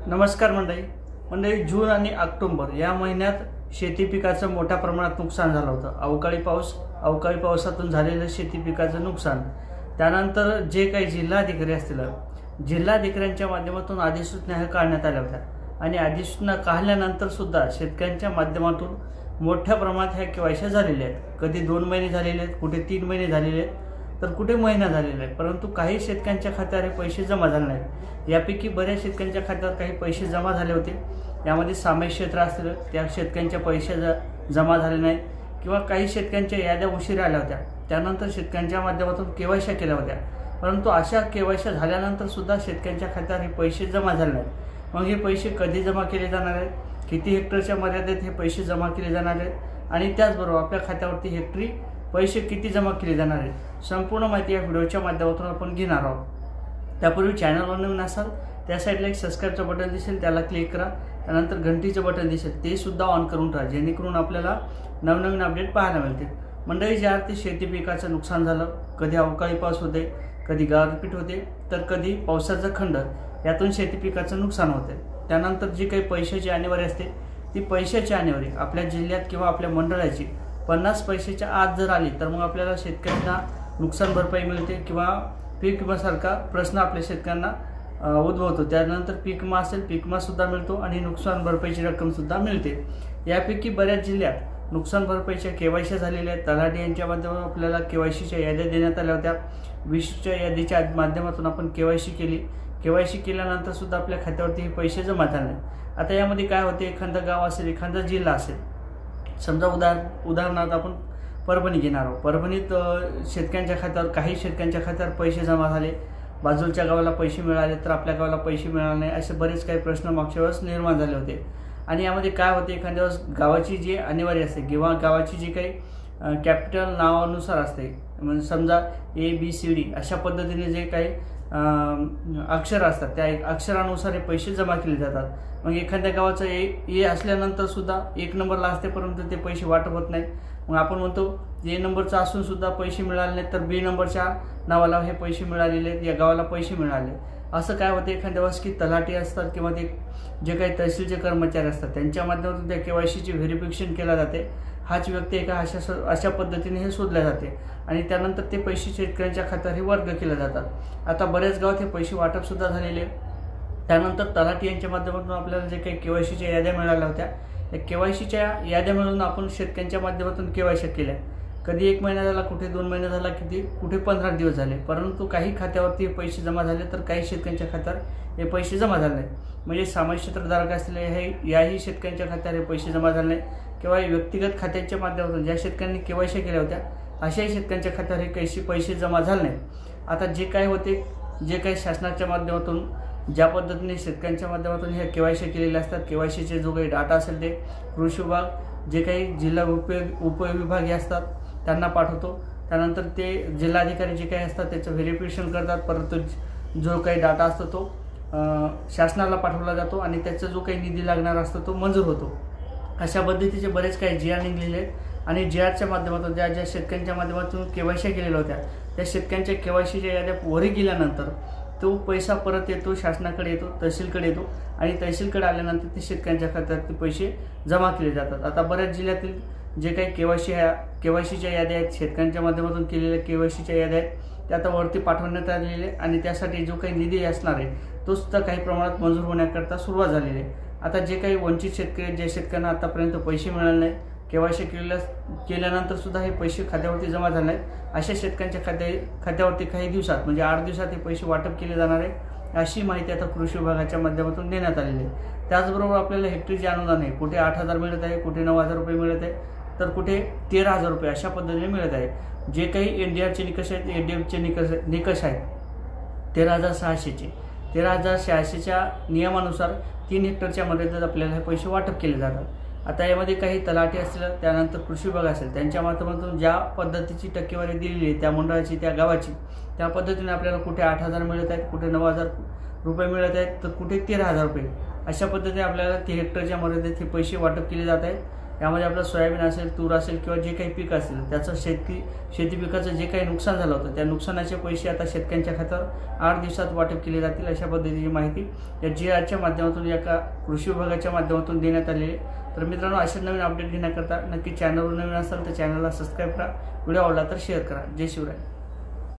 नमस्कार मंडळी, जून आणि ऑक्टोबर या महिन्यात शेती पिकाचं मोठ्या प्रमाणात नुकसान झालं होतं। अवकाळी पावसातून झालेलं शेती पिकाचं नुकसान, त्यानंतर जे काही जिल्हाधिकारी असतील, जिल्हाधिकाऱ्यांच्या माध्यमातून अधिसूचना काढण्यात आल्या होत्या आणि अधिसूचना काढल्यानंतर सुद्धा शेतकऱ्यांच्या माध्यमातून मोठ्या प्रमाणात ह्या केवायसी झालेल्या आहेत। कधी 2 महिने झालेले आहेत, कुठे 3 महिने झालेले आहेत, तर कुठे महिना झालेला आहे, परंतु काही शेतकऱ्यांच्या खात्यावर हे पैसे जमा झाले नाहीत। यापैकी बऱ्याच शेतकऱ्यांच्या खात्यावर काही पैसे जमा झाले होते, यामध्ये सामायिक क्षेत्र असतील त्या शेतकऱ्यांचे पैसे जमा झाले नाहीत किंवा काही शेतकऱ्यांच्या याद्या उशिरा आल्या होत्या, त्यानंतर शेतकऱ्यांच्या माध्यमातून केवायसी केल्या होत्या, परंतु अशा केवायसी झाल्यानंतर सुद्धा शेतकऱ्यांच्या खात्यावर हे पैसे जमा झाले नाहीत। मग हे पैसे कधी जमा केले जाणार आहेत, किती हेक्टरच्या मर्यादेत हे पैसे जमा केले जाणार आहेत आणि त्याचबरोबर आपल्या खात्यावरती हेक्टरी पैसे किती जमा केले जाणार आहेत, संपूर्ण माहिती या व्हिडिओच्या माध्यमातून आपण घेणार आहोत। त्यापूर्वी चॅनलवर नवीन असाल त्या साईडला एक सबस्क्राईबचं बटन दिसेल, त्याला क्लिक करा, त्यानंतर घंटीचं बटन दिसेल ते सुद्धा ऑन करून ठेवा, जेणेकरून आपल्याला नवनवीन अपडेट पाहायला मिळतील। मंडळी, ज्या अर्थी शेती पिकाचं नुकसान झालं, कधी अवकाळी पाऊस होते, कधी गारपीट होते, तर कधी पावसाचा खंड, यातून शेती पिकाचं नुकसान होते। त्यानंतर जी काही पैशाची आणेवारी असते ती पैशाची आणेवारी आपल्या जिल्ह्यात किंवा आपल्या मंडळाची 50 पैशाच्या आत जर आली तर मग आपल्याला शेतकऱ्यांना नुकसान भरपाई मिळते किंवा पीक विमासारखा प्रश्न आपल्या शेतकऱ्यांना उद्भवतो। त्यानंतर पीक विमा असेल, पीक विमा सुद्धा मिळतो आणि नुकसान भरपाईची रक्कम सुद्धा मिळते। यापैकी बऱ्याच जिल्ह्यात नुकसान भरपाईच्या केवायसी झालेल्या आहेत। तलाठी यांच्या माध्यमातून आपल्याला केवायसीच्या याद्या देण्यात आल्या होत्या। विशिष्ट यादीच्या माध्यमातून आपण केवायसी केली, केवायसी केल्यानंतर सुद्धा आपल्या खात्यावरती हे पैसे जमा झाले नाही। आता यामध्ये काय होते, एखादं गाव असेल, एखादा जिल्हा असेल, समजा उदाहरणार्थ आपण परभणी घेणार आहोत। परभणीत शेतकऱ्यांच्या खात्यावर, काही शेतकऱ्यांच्या खात्यावर पैसे जमा झाले, बाजूच्या गावाला पैसे मिळाले तर आपल्या गावाला पैसे मिळाले नाही, असे बरेच काही प्रश्न मागच्या वेळेस निर्माण झाले होते। आणि यामध्ये काय होते, एखाद्या वेळेस गावाची जी आणेवारी असते किंवा गावाची जी काही कॅपिटल नावानुसार असते, म्हणजे समजा ABCD अशा पद्धतीने जे काही अक्षर असतात त्या अक्षरानुसार हे पैसे जमा केले जातात। मग एखाद्या गावाचं ए असल्यानंतर सुद्धा 1 नंबरला असते, परंतु ते पैसे वाटप होत नाहीत। मग आपण म्हणतो A नंबरचा असून सुद्धा पैसे मिळाले नाहीत, तर B नंबरच्या नावाला हे पैसे मिळालेले आहेत, या गावाला पैसे मिळाले। असं काय होते, एखाद्या वेळेस की तलाठी असतात किंवा ते जे काही तहसीलचे कर्मचारी असतात त्यांच्या माध्यमातून त्या केवायसीची व्हेरिफिकेशन केल्या जाते, हाच व्यक्ती आहे का अशा पद्धतीने हे शोधल्या जाते आणि त्यानंतर ते पैसे शेतकऱ्यांच्या खात्यावर हे वर्ग केले जातात। आता बऱ्याच गावात हे पैसे वाटप सुद्धा झालेले। त्यानंतर तलाठी यांच्या माध्यमातून आपल्याला जे काही केवायसीच्या याद्या मिळाल्या होत्या, त्या केवायसीच्या याद्या मिळून आपण शेतकऱ्यांच्या माध्यमातून केवायसी केल्या। कधी 1 महिना झाला, कुठे 2 महिने झाला, कुठे 15 दिवस झाले, परंतु काही खात्यावरती हे पैसे जमा झाले तर काही शेतकऱ्यांच्या खात्यावर हे पैसे जमा झाले नाहीत। म्हणजे सामायिक क्षेत्रधारक असलेले याही शेतकऱ्यांच्या खात्यावर हे पैसे जमा झाले नाही किंवा व्यक्तिगत खात्यांच्या माध्यमातून ज्या शेतकऱ्यांनी केवायसी केल्या होत्या अशाही शेतकऱ्यांच्या खात्यावर हे पैसे जमा झाले नाहीत। आता जे काय होते, जे काही शासनाच्या माध्यमातून ज्या पद्धतीने शेतकऱ्यांच्या माध्यमातून हे केवायसी केलेले असतात, केवायसीचे जो काही डाटा असेल ते कृषी विभाग, जे काही जिल्हा उपविभागीय असतात त्यांना पाठवतो, त्यानंतर ते जिल्हाधिकारी जे काही असतात त्याचं व्हेरिफिकेशन करतात, परंतु जो काही डाटा असतो तो शासनाला पाठवला जातो आणि त्याचा जो काही निधी लागणार असतो तो मंजूर होतो। अशा पद्धतीचे बरेच काही GR निघलेले आहेत आणि GRच्या माध्यमातून ज्या शेतकऱ्यांच्या माध्यमातून केवायसी केलेल्या होत्या त्या शेतकऱ्यांच्या केवायसीच्या याद्या वरी गेल्यानंतर तो पैसा परत येतो, शासनाकडे येतो, तहसीलकडे येतो आणि तहसीलकडे आल्यानंतर ते शेतकऱ्यांच्या खात्यात ते पैसे जमा केले जातात। आता बऱ्याच जिल्ह्यातील जे काही केवायसीच्या याद्या आहेत, शेतकऱ्यांच्या माध्यमातून केलेल्या केवायसीच्या याद्या आहेत, त्या आता वरती पाठवण्यात आलेले आणि त्यासाठी जो काही निधी असणार आहे तो सुद्धा काही प्रमाणात मंजूर होण्याकरता सुरुवात झालेली आहे। आता जे काही वंचित शेतकरी आहेत, जे शेतकऱ्यांना आतापर्यंत पैसे मिळाले नाही, केवायसी केल्यानंतर सुद्धा हे पैसे खात्यावरती जमा झाले नाहीत, अशा शेतकऱ्यांच्या खात्यावरती काही दिवसात म्हणजे 8 दिवसात हे पैसे वाटप केले जाणार आहे, अशी माहिती आता कृषी विभागाच्या माध्यमातून देण्यात आलेली आहे। त्याचबरोबर आपल्याला हेक्टरीचे अनुदान आहे, कुठे 8,000 मिळत आहे, कुठे 9,000 रुपये मिळत आहे, तर कुठे 13,000 रुपये अशा पद्धतीने मिळत आहे। जे काही NDRचे निकष आहेत, ADFचे निकष आहेत 13,600चे, 13,600च्या नियमानुसार 3 हेक्टरच्या मर्यादेत आपल्याला हे पैसे वाटप केले जातात। आता यामध्ये काही तलाठी असतील, त्यानंतर कृषी विभाग असेल, त्यांच्या माध्यमातून ज्या पद्धतीची टक्केवारी दिलेली आहे त्या मंडळाची, त्या गावाची, त्या पद्धतीने आपल्याला कुठे 8,000 मिळत आहेत, कुठे 9,000 रुपये मिळत आहेत, तर कुठे 13,000 रुपये, अशा पद्धतीने आपल्याला 3 हेक्टरच्या मर्यादेत हे पैसे वाटप केले जात आहेत। यामध्ये आपलं सोयाबीन असेल, तूर असेल किंवा जे काही पीक असेल त्याचं शेती पिकाचं जे काही नुकसान झालं होतं त्या नुकसानाचे पैसे आता शेतकऱ्यांच्या खात्यावर 8 दिवसात वाटप केले जातील, अशा पद्धतीची माहिती या GRच्या माध्यमातून या कृषी विभागाच्या माध्यमातून देण्यात आलेली आहे। तर मित्रांनो, असे नवीन अपडेट घेण्याकरता नक्की चॅनलवर नवीन असाल तर चॅनलला सबस्क्राईब करा, व्हिडिओ आवडला तर शेअर करा। जय शिवराय।